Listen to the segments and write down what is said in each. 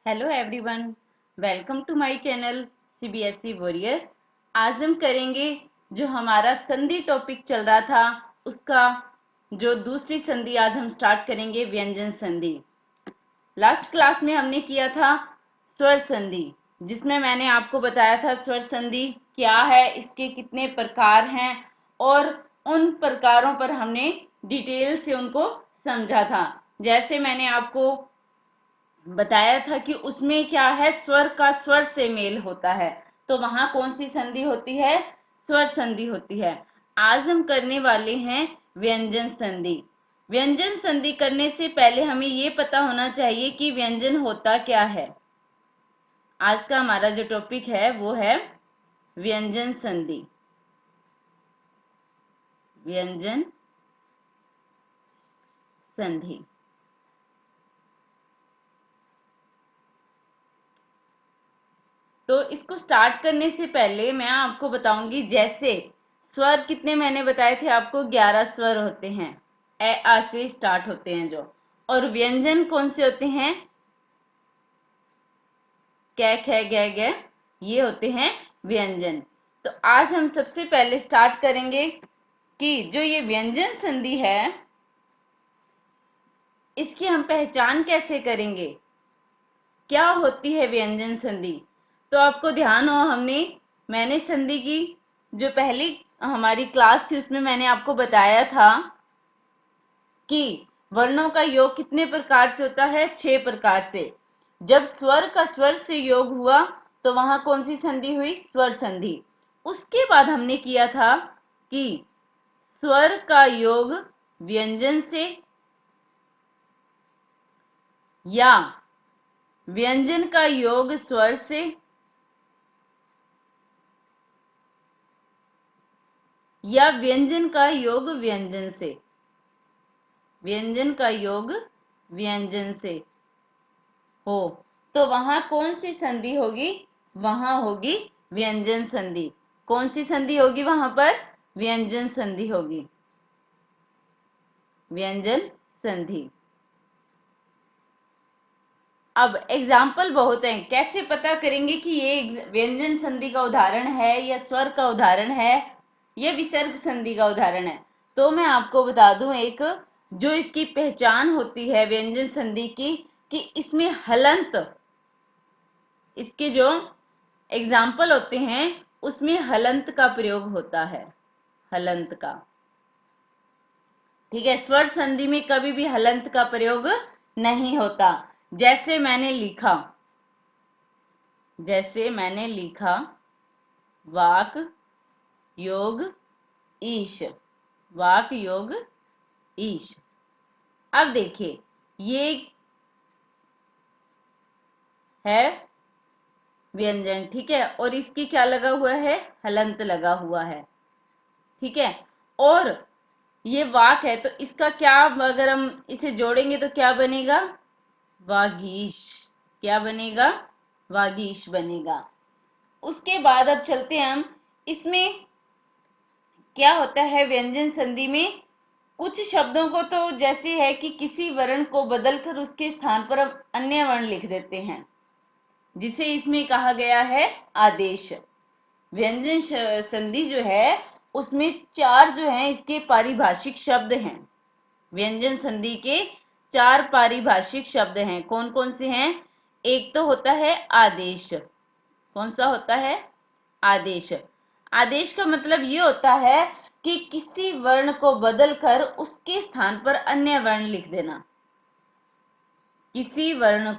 Hello everyone, welcome to my channel CBSE warrior. आज हम करेंगे जो हमारा संधि टॉपिक चल रहा था उसका जो दूसरी संधि आज हम स्टार्ट करेंगे, व्यंजन संधि। लास्ट क्लास में हमने किया था स्वर संधि, जिसमें मैंने आपको बताया था स्वर संधि क्या है, इसके कितने प्रकार हैं और उन प्रकारों पर हमने डिटेल से उनको समझा था। जैसे मैंने आपको बताया था कि उसमें क्या है, स्वर का स्वर से मेल होता है, तो वहां कौन सी संधि होती है? स्वर संधि होती है। आज हम करने वाले हैं व्यंजन संधि। व्यंजन संधि करने से पहले हमें ये पता होना चाहिए कि व्यंजन होता क्या है। आज का हमारा जो टॉपिक है वो है व्यंजन संधि। व्यंजन संधि। तो इसको स्टार्ट करने से पहले मैं आपको बताऊंगी, जैसे स्वर कितने मैंने बताए थे आपको, 11 स्वर होते हैं, ए आ से स्टार्ट होते हैं जो। और व्यंजन कौन से होते हैं? कै ख ग ग, ये होते हैं व्यंजन। तो आज हम सबसे पहले स्टार्ट करेंगे कि जो ये व्यंजन संधि है इसकी हम पहचान कैसे करेंगे, क्या होती है व्यंजन संधि। तो आपको ध्यान हो, मैंने संधि की जो पहली हमारी क्लास थी उसमें मैंने आपको बताया था कि वर्णों का योग कितने प्रकार से होता है? 6 प्रकार से। जब स्वर का स्वर से योग हुआ तो वहां कौन सी संधि हुई? स्वर संधि। उसके बाद हमने किया था कि स्वर का योग व्यंजन से या व्यंजन का योग स्वर से या व्यंजन का योग व्यंजन से। व्यंजन का योग व्यंजन से हो तो वहां कौन सी संधि होगी? वहां होगी व्यंजन संधि। कौन सी संधि होगी वहां पर? व्यंजन संधि होगी। व्यंजन संधि। अब एग्जाम्पल बहुत हैं, कैसे पता करेंगे कि ये व्यंजन संधि का उदाहरण है या स्वर का उदाहरण है या विसर्ग संधि का उदाहरण है? तो मैं आपको बता दूं एक जो इसकी पहचान होती है व्यंजन संधि की, कि इसमें हलंत, इसके जो एग्जाम्पल होते हैं उसमें हलंत का प्रयोग होता है। हलंत का, ठीक है। स्वर संधि में कभी भी हलंत का प्रयोग नहीं होता। जैसे मैंने लिखा, वाक योग ईश। वाक योग ईश। अब देखिए, ये है व्यंजन, ठीक है, और इसकी क्या लगा हुआ है? हलंत लगा हुआ है, ठीक है। और ये वाक है तो इसका क्या, अगर हम इसे जोड़ेंगे तो क्या बनेगा? वागीश। क्या बनेगा? वागीश बनेगा। उसके बाद अब चलते हैं हम, इसमें क्या होता है व्यंजन संधि में? कुछ शब्दों को तो जैसे है कि किसी वर्ण को बदलकर उसके स्थान पर हम अन्य वर्ण लिख देते हैं, जिसे इसमें कहा गया है आदेश। व्यंजन संधि जो है उसमें 4 जो है इसके पारिभाषिक शब्द हैं। व्यंजन संधि के 4 पारिभाषिक शब्द हैं। कौन कौन से हैं? एक तो होता है आदेश। कौन सा होता है? आदेश। आदेश का मतलब ये होता है कि किसी वर्ण को बदलकर उसके स्थान पर अन्य वर्ण लिख देना। किसी वर्ण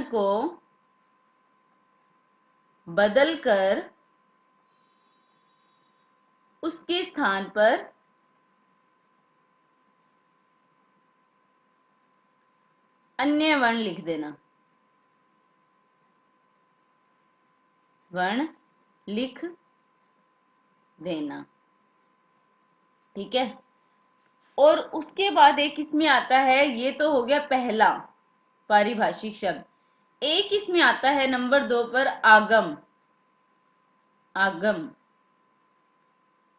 को बदलकर उसके स्थान पर अन्य वर्ण लिख देना। वर्ण लिख देना, ठीक है। और उसके बाद एक इसमें आता है, ये तो हो गया पहला पारिभाषिक शब्द। एक इसमें आता है नंबर 2 पर, आगम। आगम,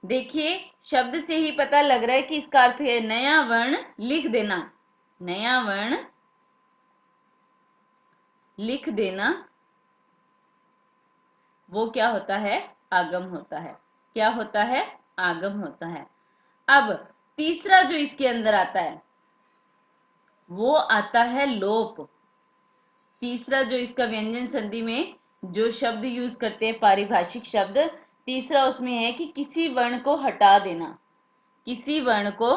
देखिए शब्द से ही पता लग रहा है कि इसका अर्थ है नया वर्ण लिख देना। नया वर्ण लिख देना, वो क्या होता है? आगम होता है। क्या होता है? आगम होता है। अब तीसरा जो इसके अंदर आता है वो आता है लोप। तीसरा जो इसका व्यंजन संधि में जो शब्द यूज करते हैं, पारिभाषिक शब्द, तीसरा उसमें है कि किसी वर्ण को हटा देना। किसी वर्ण को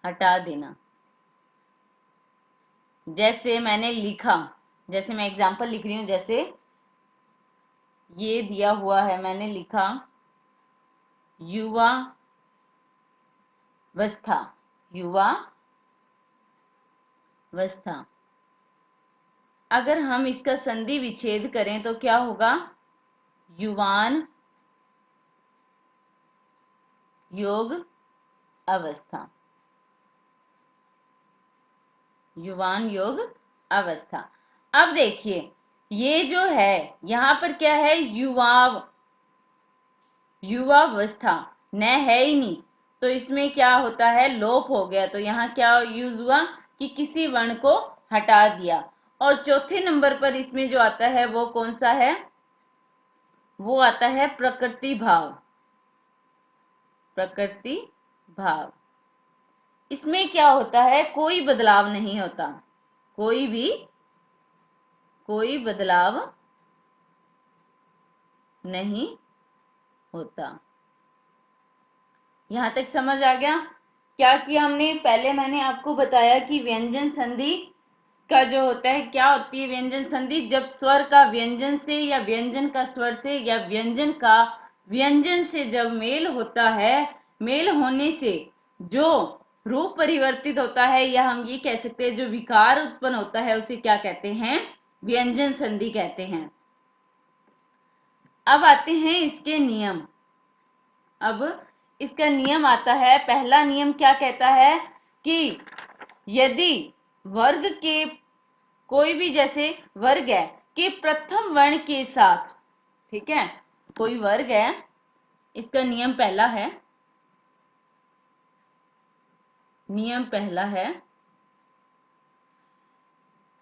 हटा देना। जैसे मैंने लिखा, जैसे मैं एग्जांपल लिख रही हूं, जैसे ये दिया हुआ है, मैंने लिखा युवा वस्था। युवा वस्था। अगर हम इसका संधि विच्छेद करें तो क्या होगा? युवान योग अवस्था। युवान योग अवस्था। अब देखिए, ये जो है यहां पर क्या है? युवावस्था न है ही नहीं, तो इसमें क्या होता है? लोप हो गया। तो यहाँ क्या यूज हुआ कि किसी वर्ण को हटा दिया। और चौथे नंबर पर इसमें जो आता है वो कौन सा है? वो आता है प्रकृति भाव। प्रकृति भाव। इसमें क्या होता है? कोई बदलाव नहीं होता। कोई बदलाव नहीं होता। यहां तक समझ आ गया? क्या किया हमने? पहले मैंने आपको बताया कि व्यंजन संधि का जो होता है, क्या होती है व्यंजन संधि? जब स्वर का व्यंजन से या व्यंजन का स्वर से या व्यंजन का व्यंजन से जब मेल होता है, मेल होने से जो रूप परिवर्तित होता है, या हम ये कह सकते हैं जो विकार उत्पन्न होता है, उसे क्या कहते हैं? व्यंजन संधि कहते हैं। अब आते हैं इसके नियम। अब इसका नियम आता है, पहला नियम क्या कहता है कि यदि वर्ग के कोई भी, जैसे वर्ग है कि प्रथम वर्ण के साथ, ठीक है, कोई वर्ग है, इसका नियम पहला है, नियम पहला है,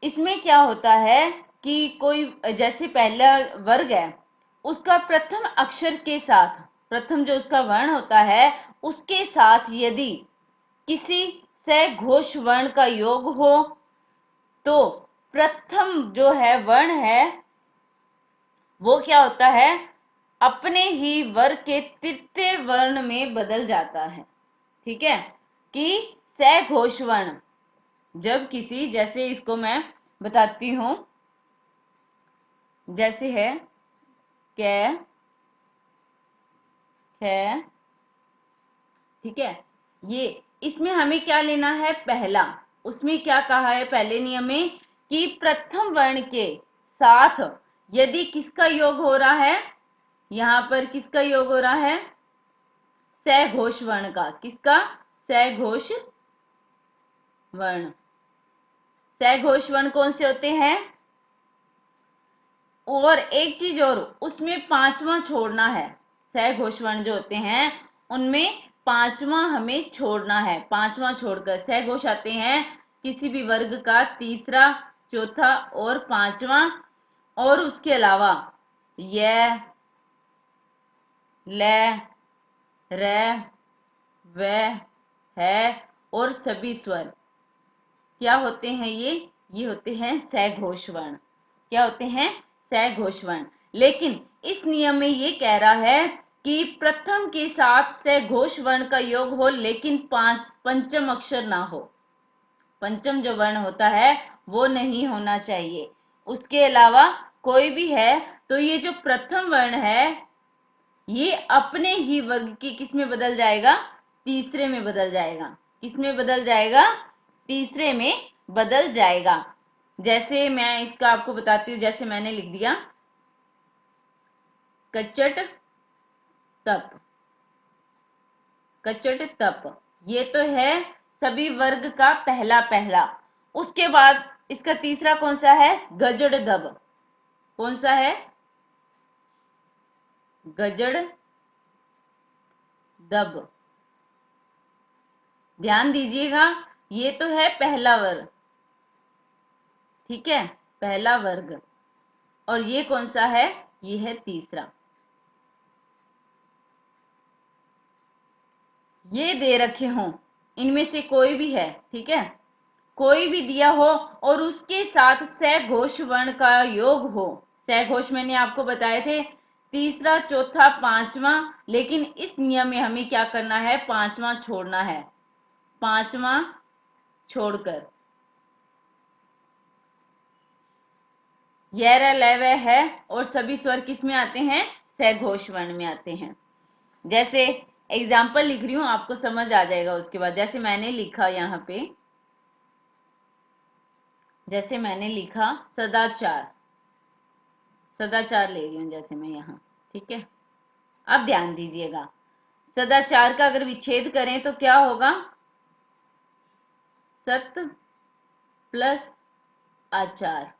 इसमें क्या होता है कि कोई, जैसे पहला वर्ग है, उसका प्रथम अक्षर के साथ, प्रथम जो उसका वर्ण होता है उसके साथ यदि किसी सघोष वर्ण का योग हो, तो प्रथम जो है वर्ण है वो क्या होता है? अपने ही वर्ग के तृतीय वर्ण में बदल जाता है। ठीक है, कि सघोष वर्ण जब किसी, जैसे इसको मैं बताती हूं, जैसे है कै, ख, ठीक है, ये इसमें हमें क्या लेना है? पहला। उसमें क्या कहा है पहले नियम में कि प्रथम वर्ण के साथ यदि किसका योग हो रहा है? यहां पर किसका योग हो रहा है? सघोष वर्ण का। किसका? सघोष वर्ण। सघोष वर्ण कौन से होते हैं? और एक चीज और, उसमें पांचवा छोड़ना है। सघोष वर्ण जो होते हैं उनमें पांचवा हमें छोड़ना है। पांचवा छोड़कर सघोष आते हैं किसी भी वर्ग का तीसरा, चौथा और पांचवा, और उसके अलावा य, ल, र, व, है और सभी स्वर क्या होते हैं? ये होते हैं सघोष वर्ण। क्या होते हैं? सघोष वर्ण। लेकिन इस नियम में ये कह रहा है कि प्रथम के साथ सघोष वर्ण का योग हो, लेकिन पंचम अक्षर ना हो। पंचम जो वर्ण होता है वो नहीं होना चाहिए। उसके अलावा कोई भी है तो ये जो प्रथम वर्ण है ये अपने ही वर्ग के किस में बदल जाएगा? तीसरे में बदल जाएगा। किस में बदल जाएगा? तीसरे में बदल जाएगा। जैसे मैं इसका आपको बताती हूँ, जैसे मैंने लिख दिया कचट तप। कचट तप, ये तो है सभी वर्ग का पहला पहला। उसके बाद इसका तीसरा कौन सा है? गजड़ दब। कौन सा है? गजड़ दब। ध्यान दीजिएगा, ये तो है पहला वर्ग, ठीक है, पहला वर्ग। और ये कौन सा है? ये है तीसरा। ये दे रखे हों, इनमें से कोई भी है, ठीक है, कोई भी दिया हो और उसके साथ सघोष वर्ण का योग हो। सघोष मैंने आपको बताए थे, तीसरा, चौथा, पांचवा, लेकिन इस नियम में हमें क्या करना है? पांचवा छोड़ना है, पांचवा छोड़कर। यह लव है और सभी स्वर किस में आते हैं? सघोष वर्ण में आते हैं। जैसे एग्जाम्पल लिख रही हूं, आपको समझ आ जाएगा उसके बाद। जैसे मैंने लिखा यहाँ पे, जैसे मैंने लिखा सदाचार, सदाचार ले रही हूं जैसे मैं यहाँ, ठीक है। अब ध्यान दीजिएगा, सदाचार का अगर विच्छेद करें तो क्या होगा? सत प्लस आचार।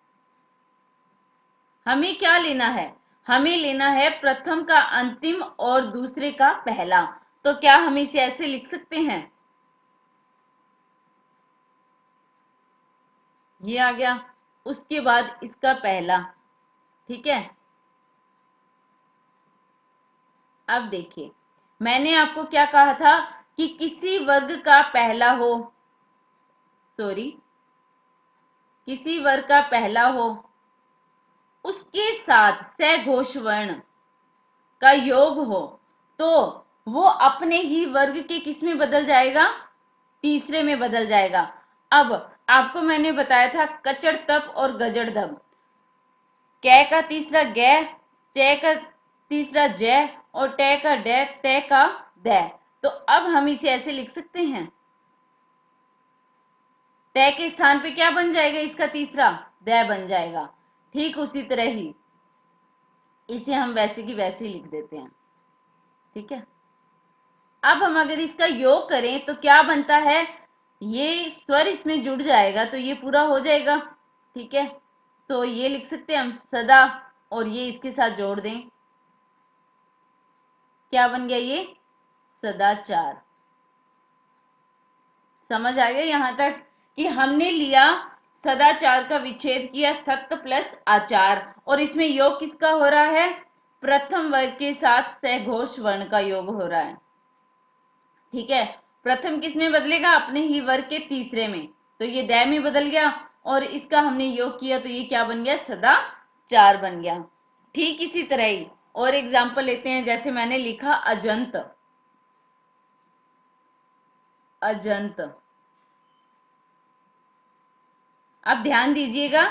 हमें क्या लेना है? हमें लेना है प्रथम का अंतिम और दूसरे का पहला। तो क्या हम इसे ऐसे लिख सकते हैं? ये आ गया, उसके बाद इसका पहला, ठीक है। अब देखिए, मैंने आपको क्या कहा था कि किसी वर्ग का पहला हो, सॉरी, किसी वर्ग का पहला हो, उसके साथ सघोष वर्ण का योग हो, तो वो अपने ही वर्ग के किस में बदल जाएगा? तीसरे में बदल जाएगा। अब आपको मैंने बताया था कचड़ तप और गजड़ दब। कै का तीसरा गे, चे का तीसरा जय और टे का डे, ते का दै। तो अब हम इसे ऐसे लिख सकते हैं, तय के स्थान पे क्या बन जाएगा? इसका तीसरा दै बन जाएगा। ठीक उसी तरह ही इसे हम वैसे की वैसे ही लिख देते हैं, ठीक है। अब हम अगर इसका योग करें तो क्या बनता है? ये स्वर इसमें जुड़ जाएगा तो ये पूरा हो जाएगा, ठीक है। तो ये लिख सकते हैं हम सदा, और ये इसके साथ जोड़ दें, क्या बन गया? ये सदाचार। समझ आ गया यहां तक कि हमने लिया सदाचार का विच्छेद किया, सत्य प्लस आचार, और इसमें योग किसका हो रहा है? प्रथम वर्ग के साथ सघोष वर्ण का योग हो रहा है, ठीक है। प्रथम किस में बदलेगा? अपने ही वर्ग के तीसरे में, तो ये दै में बदल गया, और इसका हमने योग किया तो ये क्या बन गया? सदाचार बन गया। ठीक इसी तरह ही और एग्जाम्पल लेते हैं, जैसे मैंने लिखा अजंत, अजंत। अब ध्यान दीजिएगा,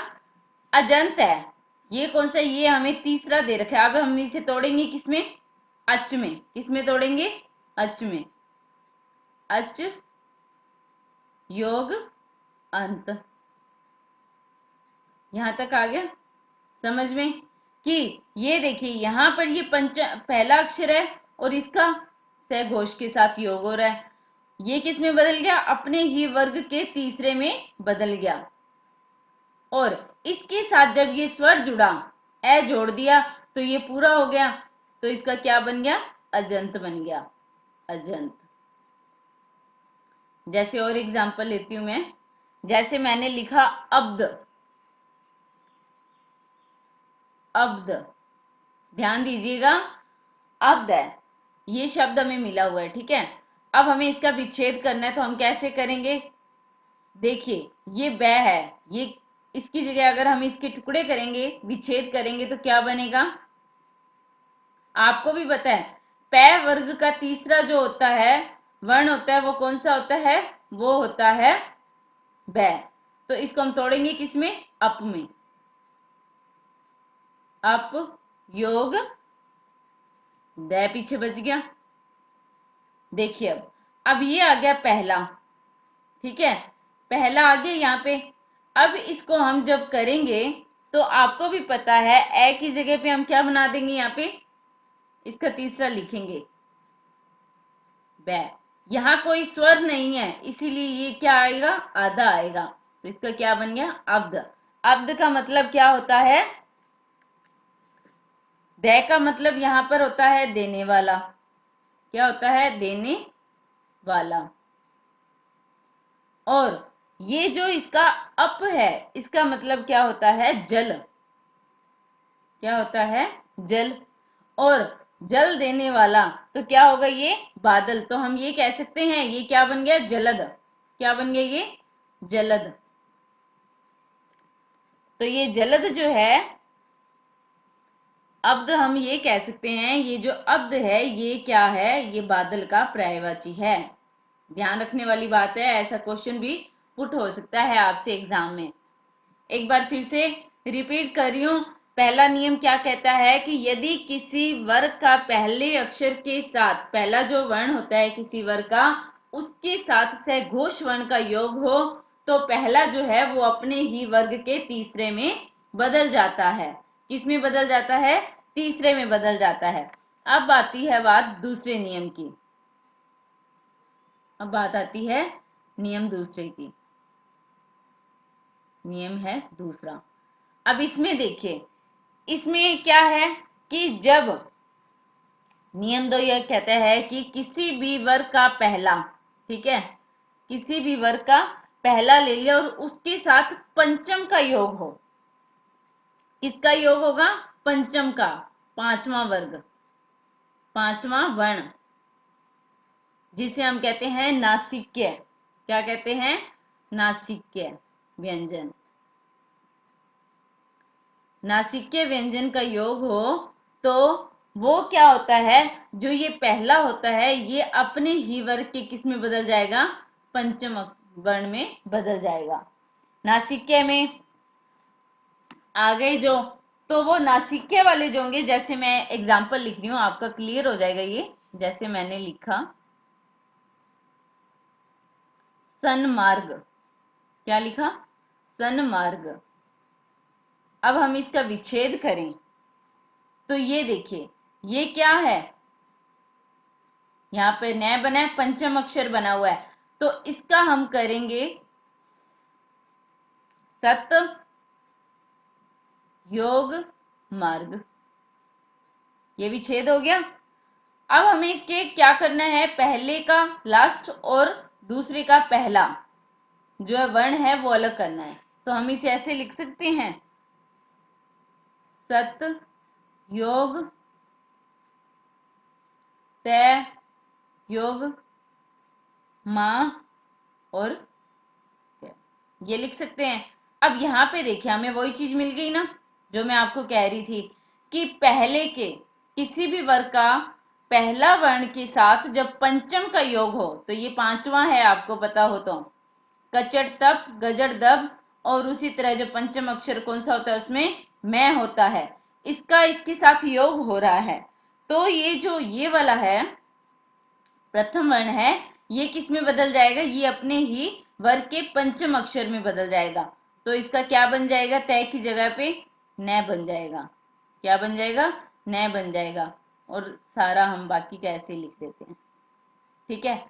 अजंत है, ये कौन सा? ये हमें तीसरा दे रखा है। अब हम इसे तोड़ेंगे किसमें? अच में। किसमें तोड़ेंगे? अच में। अच योग अंत। यहां तक आ गया समझ में कि ये देखिए यहां पर ये पहला अक्षर है और इसका सघोष के साथ योग हो रहा है। ये किस में बदल गया? अपने ही वर्ग के तीसरे में बदल गया। और इसके साथ जब ये स्वर जुड़ा, ए जोड़ दिया, तो ये पूरा हो गया। तो इसका क्या बन गया? अजंत बन गया, अजंत। जैसे और एग्जांपल लेती हूं मैं, जैसे मैंने लिखा अब्द, अब्द। ध्यान दीजिएगा, अब्द है, ये शब्द हमें मिला हुआ है, ठीक है। अब हमें इसका विच्छेद करना है, तो हम कैसे करेंगे? देखिए ये बै है, ये इसकी जगह अगर हम इसके टुकड़े करेंगे, विच्छेद करेंगे, तो क्या बनेगा? आपको भी पता है, पै वर्ग का तीसरा जो होता है वर्ण होता है, वो कौन सा होता है? वो होता है बै। तो इसको हम तोड़ेंगे किसमें? अप में। अप योग दै पीछे बच गया। देखिए अब ये आ गया पहला, ठीक है, पहला आ गया यहाँ पे। अब इसको हम जब करेंगे तो आपको भी पता है, ए की जगह पे हम क्या बना देंगे? यहाँ पे इसका तीसरा लिखेंगे बै। यहाँ कोई स्वर नहीं है, इसीलिए ये क्या आएगा? आधा आएगा। तो इसका क्या बन गया? अब्द। अब्द का मतलब क्या होता है? दै का मतलब यहां पर होता है देने वाला। क्या होता है? देने वाला। और ये जो इसका अप है, इसका मतलब क्या होता है? जल। क्या होता है? जल। और जल देने वाला तो क्या होगा? ये बादल। तो हम ये कह सकते हैं ये क्या बन गया? जलद। क्या बन गया? ये जलद। तो ये जलद जो है, अब्द हम ये कह सकते हैं, ये जो अब्द है ये क्या है? ये बादल का पर्यायवाची है। ध्यान रखने वाली बात है, ऐसा क्वेश्चन भी पुट हो सकता है आपसे एग्जाम में। एक बार फिर से रिपीट कर रही हूं। पहला नियम क्या कहता है कि यदि किसी वर्ग का पहले अक्षर के साथ, पहला जो वर्ण होता है किसी वर्ग का, उसके साथ सघोष वर्ण का योग हो तो पहला जो है वो अपने ही वर्ग के तीसरे में बदल जाता है। किस में बदल जाता है? तीसरे में बदल जाता है। अब आती है बात दूसरे नियम की। अब बात आती है नियम दूसरे की। नियम है दूसरा। अब इसमें देखिए, इसमें क्या है कि जब नियम 2 यह कहता है कि किसी भी वर्ग का पहला, ठीक है, किसी भी वर्ग का पहला ले लिया और उसके साथ पंचम का योग हो। किसका योग होगा? पंचम का। पांचवा वर्ग, पांचवा वर्ण, जिसे हम कहते हैं नासिक्य। क्या कहते हैं? नासिक्य व्यंजन। नासिक्य व्यंजन का योग हो तो वो क्या होता है? जो ये पहला होता है ये अपने ही वर्ग के किस में बदल जाएगा? पंचम वर्ण में बदल जाएगा। नासिक्य में आ गए जो, तो वो नासिक्य वाले जो होंगे, जैसे मैं एग्जाम्पल लिख रही हूं, आपका क्लियर हो जाएगा ये। जैसे मैंने लिखा सन्मार्ग। क्या लिखा? सन्मार्ग। अब हम इसका विच्छेद करें तो ये देखिए, ये क्या है? यहाँ पे न बना है, पंचम अक्षर बना हुआ है, तो इसका हम करेंगे सत योग मार्ग। ये विच्छेद हो गया। अब हमें इसके क्या करना है? पहले का लास्ट और दूसरे का पहला जो है वर्ण है वो अलग करना है। तो हम इसे ऐसे लिख सकते हैं, सत योग तय योग मां और तय, ये लिख सकते हैं। अब यहाँ पे देखिए हमें वही चीज मिल गई ना जो मैं आपको कह रही थी कि पहले के किसी भी वर्ग का पहला वर्ण के साथ जब पंचम का योग हो, तो ये पांचवा है आपको पता हो तो, कचड़ तप गजड़ दब, और उसी तरह जो पंचम अक्षर कौन सा होता है उसमें मैं होता है, इसका इसके साथ योग हो रहा है। तो ये जो ये वाला है प्रथम वर्ण है, ये किस में बदल जाएगा? ये अपने ही वर्ग के पंचम अक्षर में बदल जाएगा। तो इसका क्या बन जाएगा? तय की जगह पे न बन जाएगा। क्या बन जाएगा? न बन जाएगा। और सारा हम बाकी का ऐसे लिख देते हैं, ठीक है।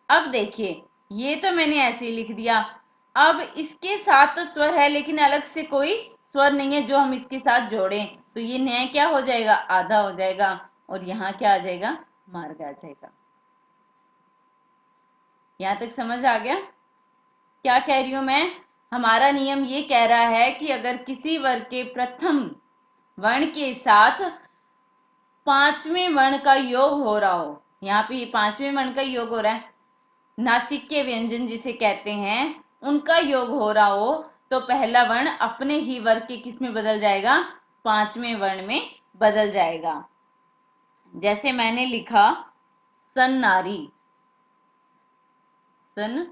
अब देखिए ये तो मैंने ऐसे ही लिख दिया। अब इसके साथ तो स्वर है लेकिन अलग से कोई स्वर नहीं है जो हम इसके साथ जोड़ें, तो ये न क्या हो जाएगा? आधा हो जाएगा। और यहाँ क्या आ जाएगा? मार्ग आ जाएगा। यहां तक समझ आ गया क्या कह रही हूं मैं? हमारा नियम ये कह रहा है कि अगर किसी वर्ग के प्रथम वर्ण के साथ पांचवें वर्ण का योग हो रहा हो, यहाँ पे पांचवें वर्ण का योग हो रहा है, नासिक्य व्यंजन जिसे कहते हैं उनका योग हो रहा हो, तो पहला वर्ण अपने ही वर्ग के किस में बदल जाएगा? पांचवें वर्ण में बदल जाएगा। जैसे मैंने लिखा सन नारी। सन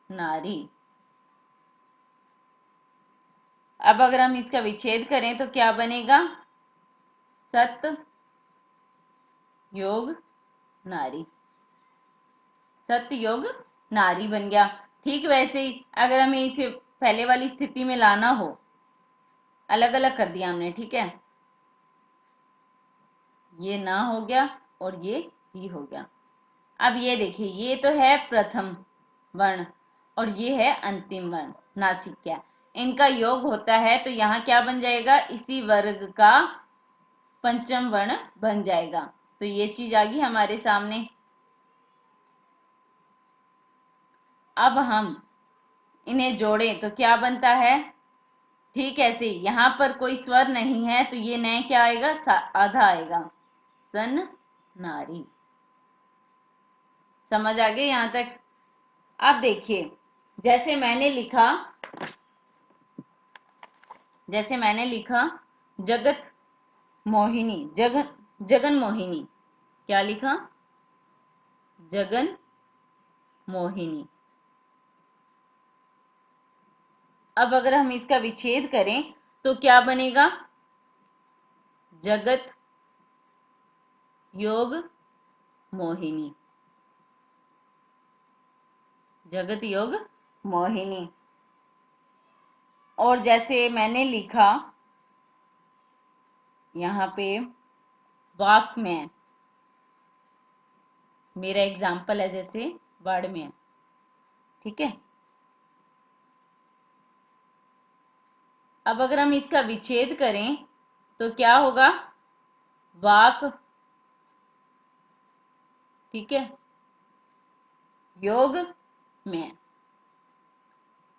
नारी। अब अगर हम इसका विच्छेद करें तो क्या बनेगा? सत योग नारी। सत्य योग नारी बन गया। ठीक वैसे ही अगर हमें इसे पहले वाली स्थिति में लाना हो, अलग अलग कर दिया हमने, ठीक है, ये ना हो गया और ये ही हो गया। अब ये देखिए ये तो है प्रथम वर्ण और ये है अंतिम वर्ण नासिक्य, इनका योग होता है तो यहाँ क्या बन जाएगा? इसी वर्ग का पंचम वर्ण बन जाएगा। तो ये चीज आ गई हमारे सामने। अब हम इन्हें जोड़ें तो क्या बनता है? ठीक ऐसे यहाँ पर कोई स्वर नहीं है तो ये न क्या आएगा? आधा आएगा, सन नारी। समझ आ गई यहाँ तक? अब देखिए, जैसे मैंने लिखा जगत मोहिनी, जगन मोहिनी। क्या लिखा? जगन मोहिनी। अब अगर हम इसका विच्छेद करें तो क्या बनेगा? जगत योग मोहिनी, जगत योग मोहिनी। और जैसे मैंने लिखा यहाँ पे वाक में, मेरा एग्जाम्पल है जैसे वर्ड में, ठीक है। अब अगर हम इसका विच्छेद करें तो क्या होगा? वाक, ठीक है, योग में।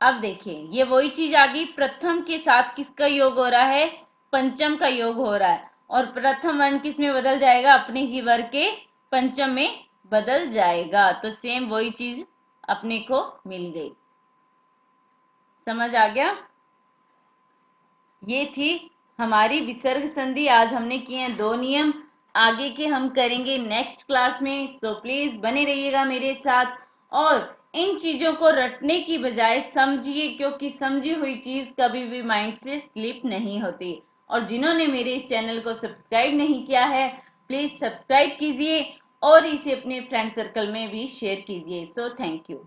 अब देखिए ये वही चीज आ गई, प्रथम के साथ किसका योग हो रहा है? पंचम का योग हो रहा है। और प्रथम वर्ण किस में बदल जाएगा? अपने ही वर्ग के पंचम में बदल जाएगा। तो सेम वही चीज अपने को मिल गई। समझ आ गया? ये थी हमारी विसर्ग संधि। आज हमने किए हैं 2 नियम, आगे के हम करेंगे नेक्स्ट क्लास में। सो प्लीज बने रहिएगा मेरे साथ और इन चीजों को रटने की बजाय समझिए, क्योंकि समझी हुई चीज कभी भी माइंड से स्लिप नहीं होती। और जिन्होंने मेरे इस चैनल को सब्सक्राइब नहीं किया है, प्लीज सब्सक्राइब कीजिए और इसे अपने फ्रेंड सर्कल में भी शेयर कीजिए। So thank you.